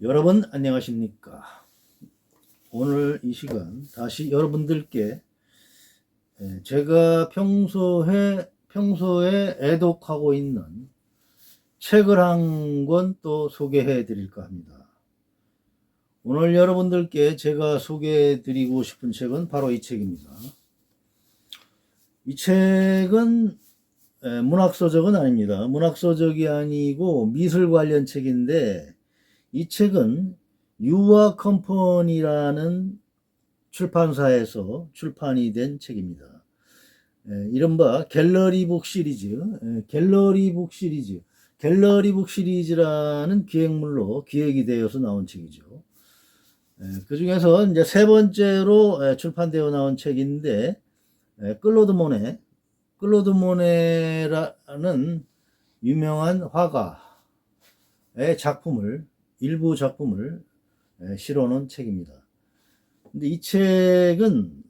여러분 안녕하십니까? 오늘 이 시간 다시 여러분들께 제가 평소에 애독하고 있는 책을 한 권 또 소개해 드릴까 합니다. 오늘 여러분들께 제가 소개해 드리고 싶은 책은 바로 이 책입니다. 이 책은 문학서적은 아닙니다. 문학서적이 아니고 미술 관련 책인데, 이 책은 유아 컴퍼니라는 출판사에서 출판이 된 책입니다. 이른바 갤러리북 시리즈라는 기획물로 기획이 되어서 나온 책이죠. 그 중에서 이제 세 번째로 출판되어 나온 책인데, 클로드 모네라는 유명한 화가의 일부 작품을 실어놓은 책입니다. 근데 이 책은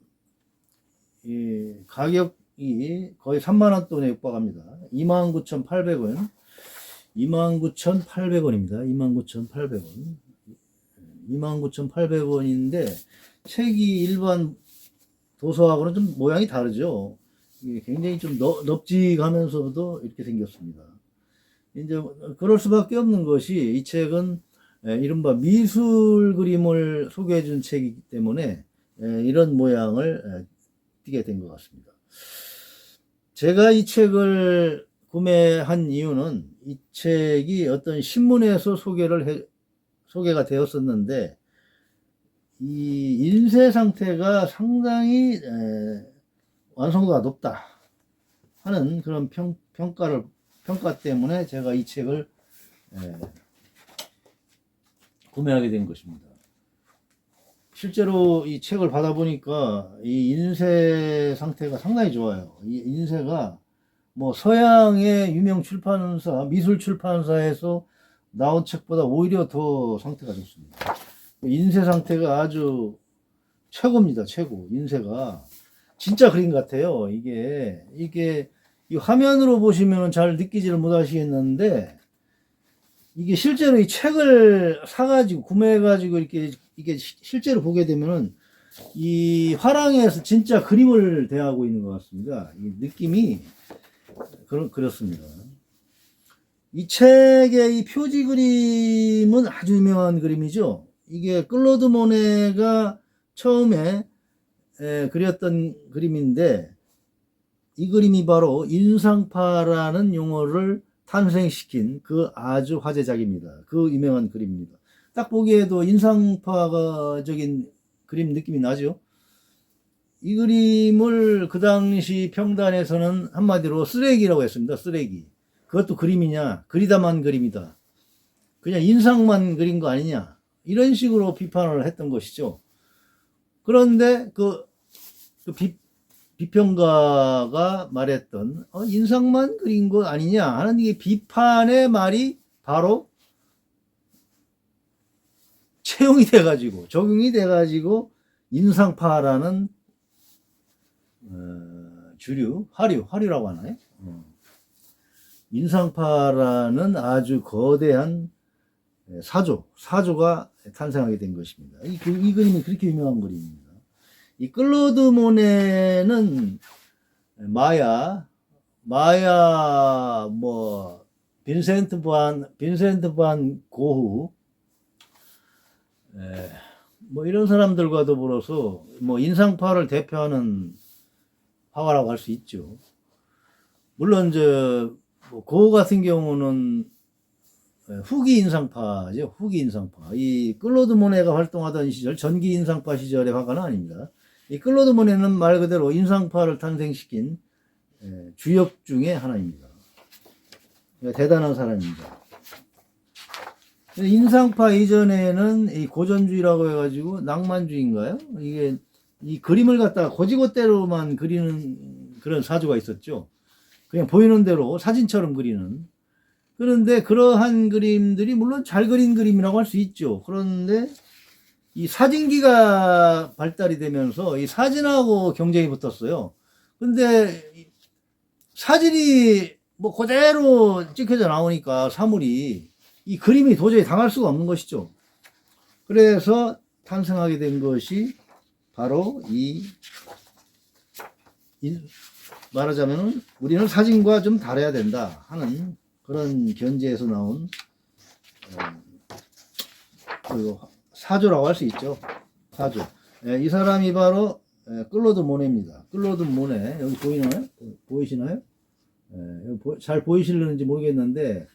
가격이 거의 3만원 돈에 육박합니다. 29,800원. 29,800원입니다. 29,800원인데 책이 일반 도서하고는 좀 모양이 다르죠. 이게 굉장히 좀 넙직하면서도 이렇게 생겼습니다. 이제 그럴 수밖에 없는 것이, 이 책은 이른바 미술 그림을 소개해 준 책이기 때문에 이런 모양을 띠게 된 것 같습니다. 제가 이 책을 구매한 이유는, 이 책이 어떤 신문에서 소개가 되었었는데, 이 인쇄 상태가 상당히 완성도가 높다 하는 그런 평가 때문에 제가 이 책을 구매하게 된 것입니다. 실제로 이 책을 받아보니까 이 인쇄 상태가 상당히 좋아요. 이 인쇄가 뭐 서양의 유명 미술 출판사에서 나온 책보다 오히려 더 상태가 좋습니다. 인쇄 상태가 아주 최고입니다. 최고. 인쇄가 진짜 그림 같아요. 이게 이 화면으로 보시면 잘 느끼지를 못하시겠는데, 이게 실제로 이 책을 사가지고 구매해가지고 이게 실제로 보게 되면은 이 화랑에서 진짜 그림을 대하고 있는 것 같습니다. 이 느낌이 그렇습니다. 이 책의 이 표지 그림은 아주 유명한 그림이죠. 이게 클로드 모네가 처음에 그렸던 그림인데, 이 그림이 바로 인상파라는 용어를 탄생시킨 그 아주 화제작입니다. 그 유명한 그림입니다. 딱 보기에도 인상파적인 그림 느낌이 나죠. 이 그림을 그 당시 평단에서는 한마디로 쓰레기라고 했습니다. 쓰레기. 그것도 그림이냐? 그리다만 그림이다. 그냥 인상만 그린 거 아니냐? 이런 식으로 비판을 했던 것이죠. 그런데 비평가가 말했던 인상만 그린 거 아니냐 하는 이 비판의 말이 바로 적용이 돼가지고 인상파라는 화류라고 하나요? 인상파라는 아주 거대한 사조가 탄생하게 된 것입니다. 이 그림이 그렇게 유명한 그림입니다. 이 클로드 모네는 빈센트 반 고흐, 이런 사람들과 더불어서 인상파를 대표하는 화가라고 할 수 있죠. 물론 고흐 같은 경우는 후기 인상파죠. 이 클로드 모네가 활동하던 시절, 전기 인상파 시절의 화가는 아닙니다. 이 클로드 모네는 말 그대로 인상파를 탄생시킨 주역 중에 하나입니다. 대단한 사람입니다. 인상파 이전에는 이 고전주의라고 해가지고 낭만주의인가요? 이게 이 그림을 갖다가 고지고대로만 그리는 그런 사조가 있었죠. 그냥 보이는 대로 사진처럼 그리는. 그런데 그러한 그림들이 물론 잘 그린 그림이라고 할 수 있죠. 그런데 이 사진기가 발달이 되면서 이 사진하고 경쟁이 붙었어요. 근데 사진이 그대로 찍혀져 나오니까 사물이, 이 그림이 도저히 당할 수가 없는 것이죠. 그래서 탄생하게 된 것이 바로 말하자면은 우리는 사진과 좀 다뤄야 된다 하는 그런 견지에서 나온 그 사조라고 할 수 있죠. 사조. 이 사람이 바로 클로드 모네입니다. 클로드 모네 여기 보이나요? 보이시나요? 잘 보이실는지 모르겠는데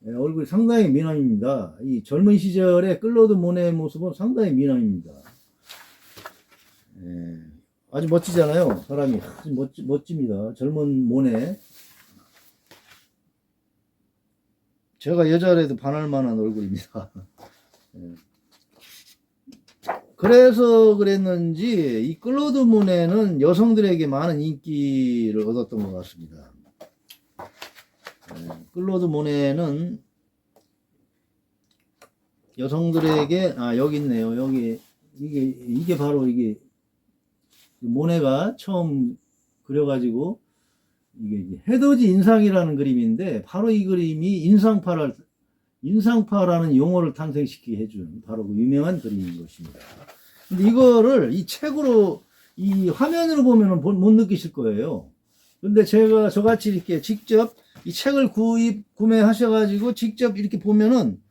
얼굴이 상당히 미남입니다. 이 젊은 시절에 클로드 모네의 모습은 상당히 미남입니다. 아주 멋지잖아요. 사람이 아주 멋집니다. 젊은 모네. 제가 여자라도 반할 만한 얼굴입니다. 그래서 그랬는지 이 클로드 모네는 여성들에게 많은 인기를 얻었던 것 같습니다. 클로드 모네는 여성들에게 여기 있네요. 여기 이게 바로 이게 모네가 처음 그려가지고 이게 해돋이 인상이라는 그림인데 바로 이 그림이 인상파라는 용어를 탄생시키게 해준 바로 그 유명한 그림인 것입니다. 근데 이거를 이 책으로 이 화면으로 보면은 못 느끼실 거예요. 근데 제가 저같이 이렇게 직접 이 책을 구매하셔가지고 직접 이렇게 보면은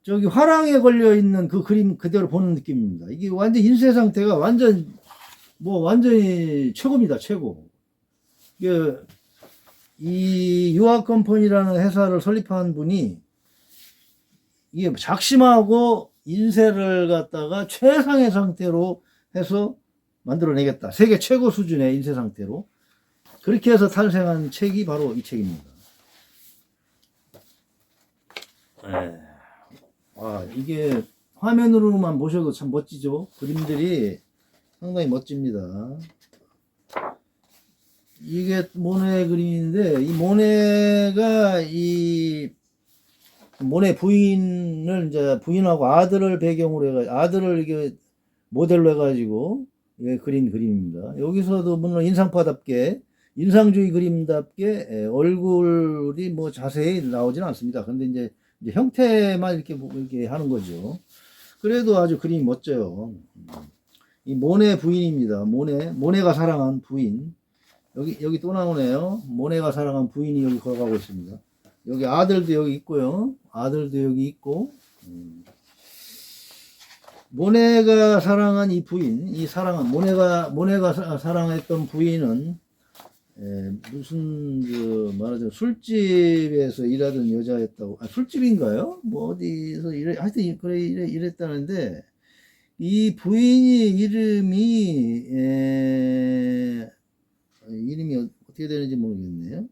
저기 화랑에 걸려 있는 그 그림 그대로 보는 느낌입니다. 이게 완전 인쇄 상태가 완전히 최고입니다. 최고. 이 유아컴퍼니라는 회사를 설립한 분이 이게 작심하고 인쇄를 갖다가 최상의 상태로 해서 만들어내겠다. 세계 최고 수준의 인쇄 상태로. 그렇게 해서 탄생한 책이 바로 이 책입니다. 이게 화면으로만 보셔도 참 멋지죠. 그림들이 상당히 멋집니다. 이게 모네 그림인데 이 모네가 이 모네 부인을 이제 부인하고 아들을 배경으로 해가지고 아들을 이게 모델로 해가지고 그린 그림입니다. 여기서도 물론 인상파답게 인상주의 그림답게 얼굴이 뭐 자세히 나오지는 않습니다. 근데 이제 형태만 이렇게 하는 거죠. 그래도 아주 그림이 멋져요. 이 모네 부인입니다. 모네가 사랑한 부인. 여기 또 나오네요. 모네가 사랑한 부인이 여기 걸어가고 있습니다. 여기 아들도 여기 있고요. 아들도 여기 있고. 모네가 사랑한 이 부인, 모네가 사랑했던 부인은 무슨 말하자면 술집에서 일하던 여자였다고. 술집인가요? 뭐 어디서 하여튼 그래 이랬다는데 이 부인이 이름이 어떻게 되는지 모르겠네요.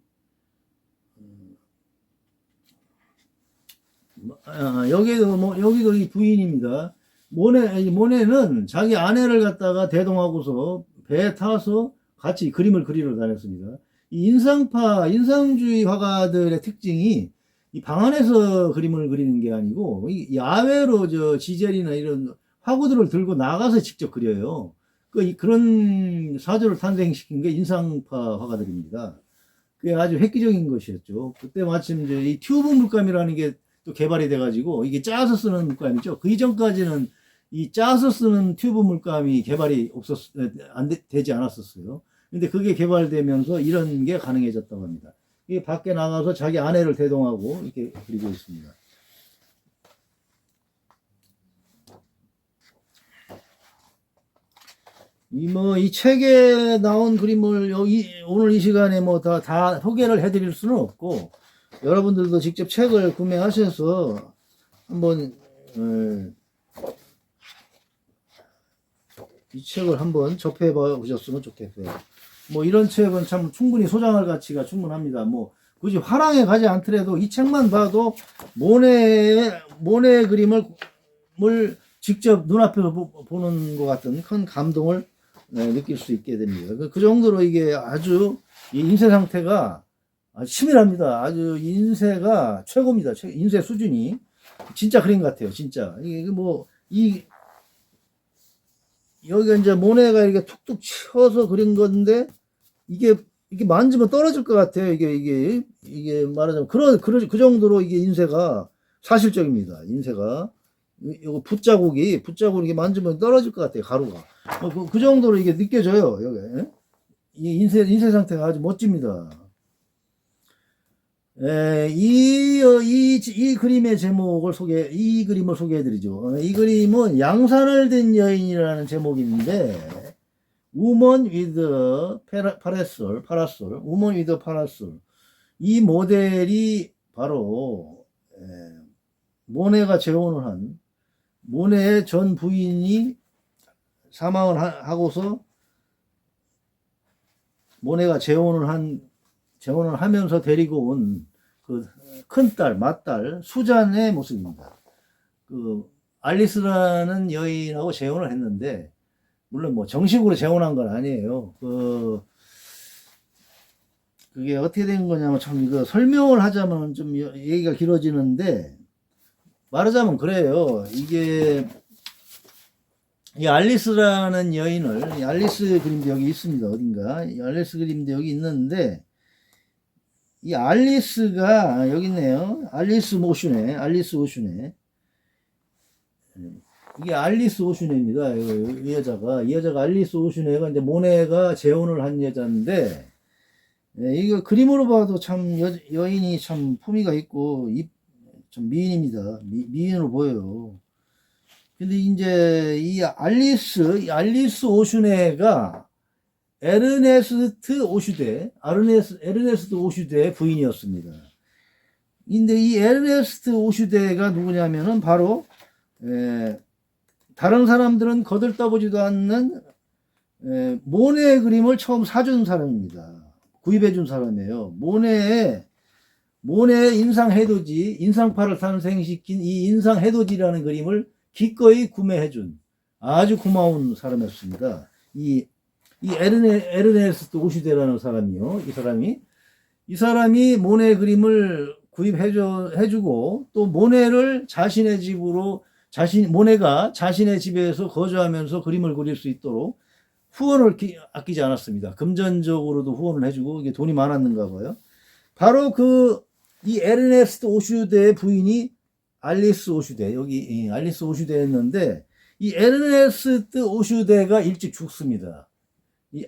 여기도 이 부인입니다. 모네는 자기 아내를 갖다가 대동하고서 배에 타서 같이 그림을 그리러 다녔습니다. 이 인상주의 화가들의 특징이 이 방 안에서 그림을 그리는 게 아니고 야외로 저 지젤이나 이런 화구들을 들고 나가서 직접 그려요. 그런 사조를 탄생시킨 게 인상파 화가들입니다. 그게 아주 획기적인 것이었죠. 그때 마침 이제 이 튜브 물감이라는 게 또 개발이 돼가지고 이게 짜서 쓰는 물감이죠. 그 이전까지는 이 짜서 쓰는 튜브 물감이 개발이 되지 않았었어요. 근데 그게 개발되면서 이런 게 가능해졌다고 합니다. 이 밖에 나가서 자기 아내를 대동하고 이렇게 그리고 있습니다. 이 책에 나온 그림을 오늘 이 시간에 다 소개를 해드릴 수는 없고, 여러분들도 직접 책을 구매하셔서 한번, 이 책을 한번 접해 보셨으면 좋겠어요. 이런 책은 참 충분히 소장할 가치가 충분합니다. 굳이 화랑에 가지 않더라도 이 책만 봐도 모네의 그림을 직접 눈앞에서 보는 것 같은 큰 감동을 느낄 수 있게 됩니다. 그 정도로 이게 아주 이 인쇄 상태가 아주 치밀합니다. 아주 인쇄가 최고입니다. 인쇄 수준이 진짜 그림 같아요. 진짜 여기가 이제 모네가 이렇게 툭툭 쳐서 그린 건데 이게 만지면 떨어질 것 같아요. 이게 말하자면 그 정도로 이게 인쇄가 사실적입니다. 인쇄가 이거 붓자국이 이게 만지면 떨어질 것 같아요, 가루가. 그 정도로 이게 느껴져요, 여기. 예? 이 인쇄 상태가 아주 멋집니다. 이 그림의 제목을 이 그림을 소개해드리죠. 이 그림은 양산을 든 여인이라는 제목인데, Woman with Parasol, Woman with Parasol. 이 모델이 바로, 모네가 재혼을 한, 모네의 전 부인이 사망을 하고서, 모네가 재혼을 하면서 데리고 온 그 큰딸, 맏딸, 수잔의 모습입니다. 그, 알리스라는 여인하고 재혼을 했는데, 물론 뭐 정식으로 재혼한 건 아니에요. 그게 어떻게 된 거냐면 참 이거 설명을 하자면 좀 얘기가 길어지는데, 말하자면 그래요. 이게, 이 알리스라는 여인을, 이 알리스 그림도 여기 있습니다. 어딘가. 이 알리스 그림도 여기 있는데, 이 알리스가 여기 있네요. 알리스 오슈네. 이게 알리스 오슈네입니다. 이 여자가 알리스 오슈네가 이제 모네가 재혼을 한 여자인데, 이거 그림으로 봐도 참 여인이 참 품위가 있고 좀 미인입니다. 미인으로 보여요. 근데 이제 이 알리스 오슈네가 에르네스트 오슈데의 부인이었습니다. 근데 이 에르네스트 오슈데가 누구냐면은 바로 다른 사람들은 거들떠보지도 않는 모네의 그림을 처음 사준 사람입니다. 구입해준 사람이에요. 모네의 인상파를 탄생시킨 이 인상해돋이라는 그림을 기꺼이 구매해준 아주 고마운 사람이었습니다. 이 에르네스트 오슈데라는 사람이요. 이 사람이 모네 그림을 구입해주고 또 모네를 자신의 집으로 모네가 자신의 집에서 거주하면서 그림을 그릴 수 있도록 후원을 아끼지 않았습니다. 금전적으로도 후원을 해주고 이게 돈이 많았는가 봐요. 바로 이 에르네스트 오슈데의 부인이 알리스 오슈데, 여기 알리스 오슈데였는데 이 에르네스트 오슈데가 일찍 죽습니다. 이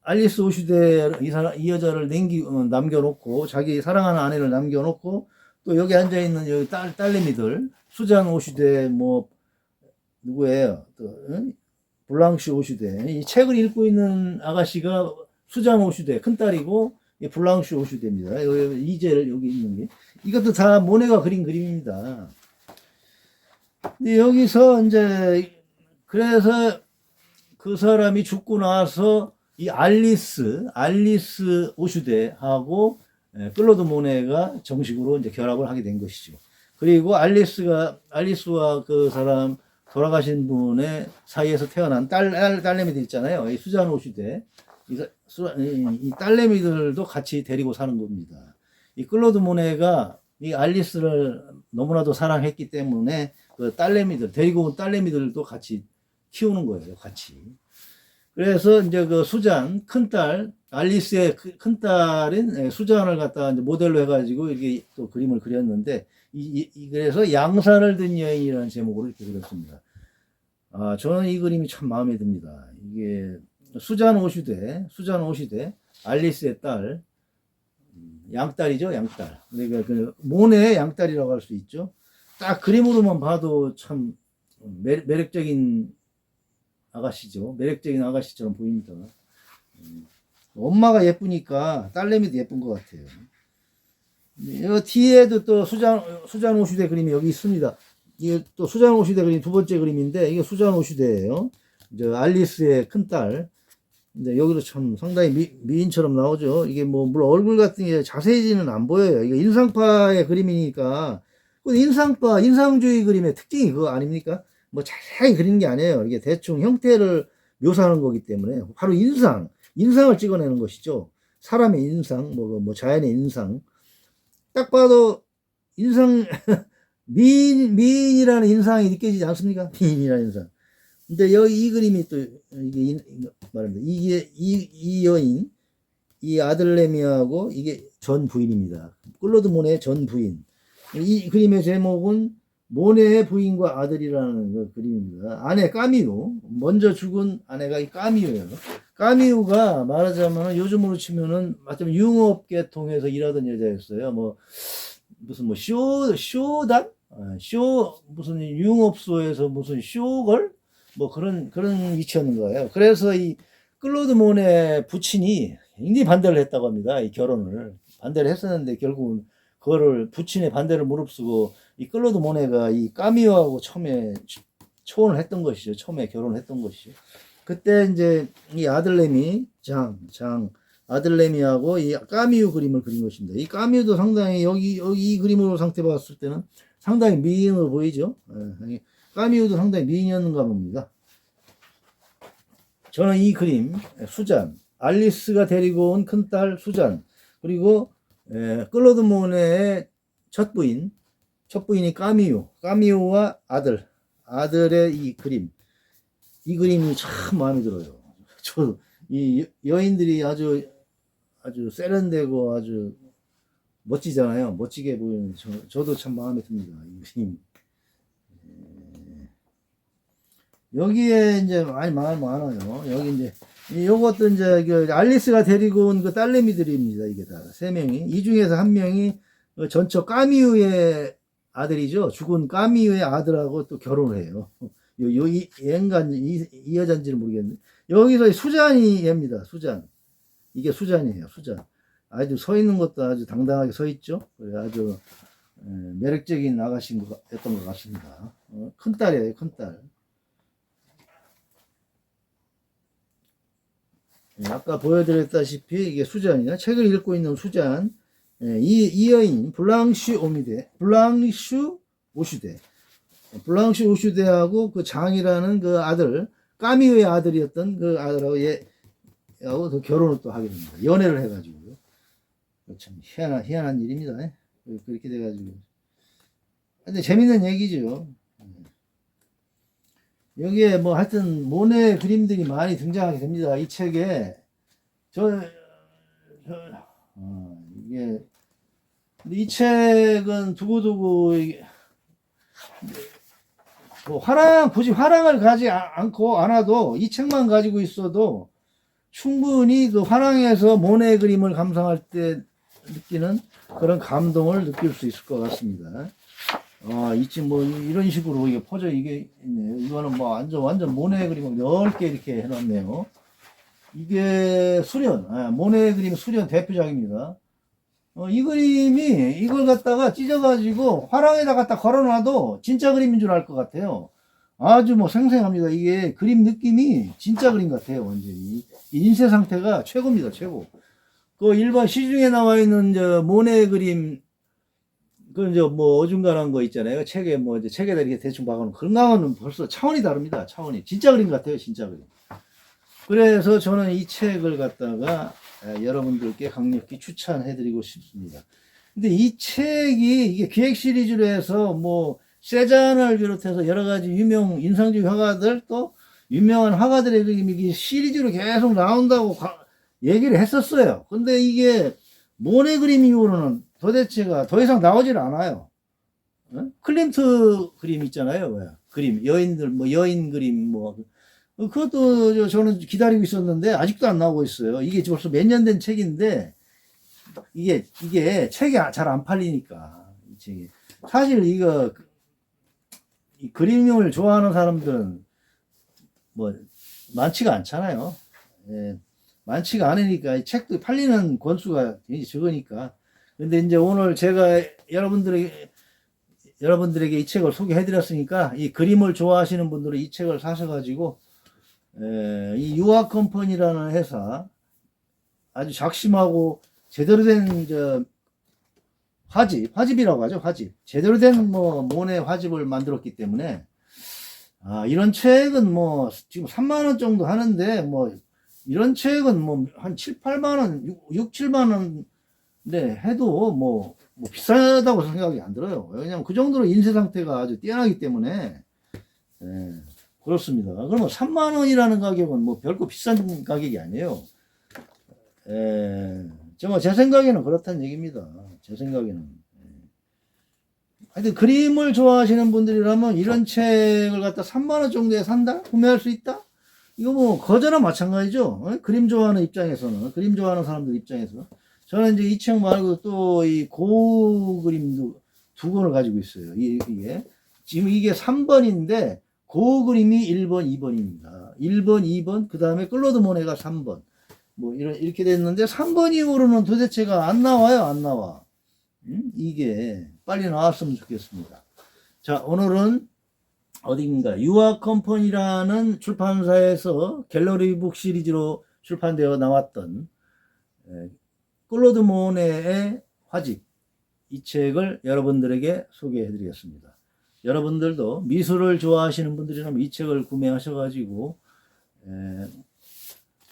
알리스 오슈데 이 여자를 남겨놓고 자기 사랑하는 아내를 남겨놓고 또 여기 앉아 있는 여기 딸내미들 수잔 오슈데 뭐 누구예요? 또 블랑시 오슈데 이 책을 읽고 있는 아가씨가 수잔 오슈데 큰 딸이고 블랑시 오슈데입니다. 이젤 여기 있는 게 이것도 다 모네가 그린 그림입니다. 근데 여기서 이제 그래서 그 사람이 죽고 나서 이 알리스 오슈데하고 클로드 모네가 정식으로 이제 결합을 하게 된 것이죠. 그리고 알리스와 그 사람 돌아가신 분의 사이에서 태어난 딸내미들 있잖아요. 이 수잔 오슈데 이 딸내미들도 같이 데리고 사는 겁니다. 이 클로드 모네가 이 알리스를 너무나도 사랑했기 때문에 그 데리고 온 딸내미들도 같이 키우는 거예요. 같이. 그래서 이제 그 수잔 큰딸 알리스의 큰딸인 수잔을 갖다 이제 모델로 해가지고 이게 또 그림을 그렸는데 그래서 양산을 든 여인이라는 제목으로 이렇게 그렸습니다. 저는 이 그림이 참 마음에 듭니다. 이게 수잔 오슈데 알리스의 딸 양딸이죠, 양딸. 그러니까 그 모네의 양딸이라고 할 수 있죠. 딱 그림으로만 봐도 참 매력적인 아가씨죠. 매력적인 아가씨처럼 보입니다. 엄마가 예쁘니까 딸내미도 예쁜 것 같아요. 이 뒤에도 또 수잔 오슈데 그림이 여기 있습니다. 이게 또 수잔 오슈데 그림 두 번째 그림인데 이게 수잔 오슈데예요. 이제 알리스의 큰딸. 근데 여기도 참 상당히 미인처럼 나오죠. 이게 뭐 물론 얼굴 같은 게 자세히는 안 보여요. 이게 인상파의 그림이니까 인상주의 그림의 특징이 그거 아닙니까? 뭐 자세히 그리는 게 아니에요. 이게 대충 형태를 묘사하는 거기 때문에 바로 인상을 찍어내는 것이죠. 사람의 인상, 뭐 자연의 인상. 딱 봐도 미인이라는 인상이 느껴지지 않습니까? 미인이라는 인상. 근데 여기 이 그림이 또 이게 말합니다. 이게 이 여인, 이 아들내미하고 이게 전 부인입니다. 클로드 모네의 전 부인. 이 그림의 제목은 모네의 부인과 아들이라는 그 그림입니다. 아내 까미우, 먼저 죽은 아내가 이 까미우예요. 까미우가 말하자면 요즘으로 치면은 마침 융업계 통해서 일하던 여자였어요. 뭐 무슨 뭐 쇼단, 쇼 무슨 융업소에서 무슨 쇼걸 뭐 그런 위치였는 거예요. 그래서 이 클로드 모네 부친이 굉장히 반대를 했다고 합니다. 이 결혼을 반대를 했었는데 결국은 그거를 부친의 반대를 무릅쓰고 이 클로드 모네가 이 까미오하고 처음에 초혼을 했던 것이죠. 처음에 결혼을 했던 것이죠. 그때 이제 이 아들내미 아들내미하고 이 까미오 그림을 그린 것입니다. 이 까미오도 상당히 여기 이 그림으로 상태 봤을 때는 상당히 미인으로 보이죠. 까미오도 상당히 미인이었는가 봅니다. 저는 이 그림 수잔, 알리스가 데리고 온 큰딸 수잔, 그리고 클로드 모네의 첫 부인이 까미오와 아들의 이 그림이 참 마음에 들어요. 이 여인들이 아주 세련되고 아주 멋지잖아요. 멋지게 보이는 저도 참 마음에 듭니다. 이 그림. 여기에 이제 많아요. 여기 이제 요것도 이제 그 알리스가 데리고 온 그 딸내미들입니다. 이게 다 세 명이. 이 중에서 한 명이 전처 까미우의 아들이죠. 죽은 까미우의 아들하고 또 결혼을 해요. 이 여자인지는 모르겠는데 여기서 수잔이 얘입니다. 수잔. 이게 수잔이에요. 수잔. 아주 서 있는 것도 아주 당당하게 서 있죠. 아주 매력적인 아가씨였던 것 같습니다. 큰딸이에요. 큰딸. 아까 보여드렸다시피 이게 수잔이나 책을 읽고 있는 수잔. 이 여인 블랑슈 오슈데하고 그 장이라는 그 아들 까미오의 아들이었던 그 아들하고 하고 결혼을 또 하게 됩니다. 연애를 해가지고요. 참 희한한 일입니다. 그렇게 돼가지고. 근데 재밌는 얘기죠. 여기에 뭐 하여튼 모네 그림들이 많이 등장하게 됩니다. 이 책에 이게 근데 이 책은 두고두고 뭐 굳이 화랑을 가지 않아도 이 책만 가지고 있어도 충분히 그 화랑에서 모네 그림을 감상할 때 느끼는 그런 감동을 느낄 수 있을 것 같습니다. 이쯤 뭐 이런 식으로 이게 퍼져 이게 있네요. 이거는 뭐 완전 모네 그림을 넓게 이렇게 해놨네요. 이게 모네 그림 수련 대표작입니다. 이 그림이 이걸 갖다가 찢어가지고 화랑에다 갖다 걸어놔도 진짜 그림인 줄 알 것 같아요. 아주 뭐 생생합니다. 이게 그림 느낌이 진짜 그림 같아요. 완전히 인쇄 상태가 최고입니다. 최고. 그 일반 시중에 나와 있는 모네 그림 그 이제 뭐 어중간한 거 있잖아요. 책에 뭐 이제 책에다 이렇게 대충 박아놓은 그런 거는 벌써 차원이 다릅니다. 차원이 진짜 그림 같아요. 진짜 그림. 그래서 저는 이 책을 갖다가 여러분들께 강력히 추천해드리고 싶습니다. 근데 이 책이 이게 기획 시리즈로 해서 뭐 세잔을 비롯해서 여러 가지 인상주의 화가들 또 유명한 화가들의 그림이 시리즈로 계속 나온다고 얘기를 했었어요. 근데 이게 모네 그림 이후로는 도대체가 더 이상 나오질 않아요. 클림트 그림 있잖아요. 그림 여인들 뭐 여인 그림 뭐 그것도 저는 기다리고 있었는데 아직도 안 나오고 있어요. 이게 벌써 몇 년 된 책인데 이게 책이 잘 안 팔리니까 이 책이 사실 이 그림을 좋아하는 사람들은 뭐 많지가 않잖아요. 많지가 않으니까 이 책도 팔리는 권수가 굉장히 적으니까. 근데 이제 오늘 제가 여러분들에게 이 책을 소개해 드렸으니까 이 그림을 좋아하시는 분들은 이 책을 사셔가지고 이 유아 컴퍼니라는 회사 아주 작심하고 제대로 된 화집이라고 하죠. 화집 제대로 된 모네 화집을 만들었기 때문에 이런 책은 뭐 지금 3만원 정도 하는데 뭐 이런 책은 뭐 한 7, 8만원 6, 7만원 네 해도 뭐 비싸다고 생각이 안 들어요. 왜냐면 그 정도로 인쇄 상태가 아주 뛰어나기 때문에 그렇습니다. 그러면 3만 원이라는 가격은 뭐 별거 비싼 가격이 아니에요. 정말 제 생각에는 그렇다는 얘기입니다. 제 생각에는. 하여튼 그림을 좋아하시는 분들이라면 이런 책을 갖다 3만 원 정도에 산다? 구매할 수 있다? 이거 뭐 거저나 마찬가지죠. 어? 그림 좋아하는 입장에서는, 그림 좋아하는 사람들 입장에서. 저는 이제 이 책 말고 또 이 고그림도 2권을 가지고 있어요. 이게 지금 이게 3번인데 고그림이 1번, 2번입니다. 1번, 2번, 그 다음에 클로드 모네가 3번. 뭐 이렇게 됐는데 3번 이후로는 도대체가 안 나와요, 안 나와. 이게 빨리 나왔으면 좋겠습니다. 자, 오늘은 어딘가 유아 컴퍼니라는 출판사에서 갤러리북 시리즈로 출판되어 나왔던 클로드 모네의 화집, 이 책을 여러분들에게 소개해 드리겠습니다. 여러분들도 미술을 좋아하시는 분들이라면 이 책을 구매하셔가지고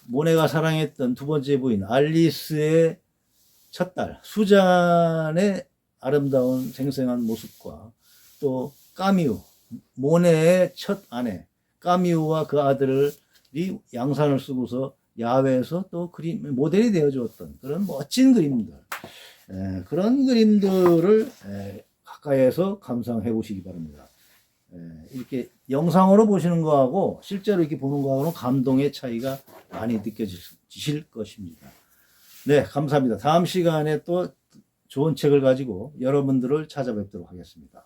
모네가 사랑했던 두 번째 부인 알리스의 첫 딸 수잔의 아름다운 생생한 모습과 또 까뮤, 모네의 첫 아내 까뮤와 그 아들이 양산을 쓰고서 야외에서 또 그림 모델이 되어 주었던 그런 멋진 그림들, 그런 그림들을 가까이에서 감상해 보시기 바랍니다. 이렇게 영상으로 보시는 거하고 실제로 이렇게 보는 거하고는 감동의 차이가 많이 느껴지실 것입니다. 네, 감사합니다. 다음 시간에 또 좋은 책을 가지고 여러분들을 찾아뵙도록 하겠습니다.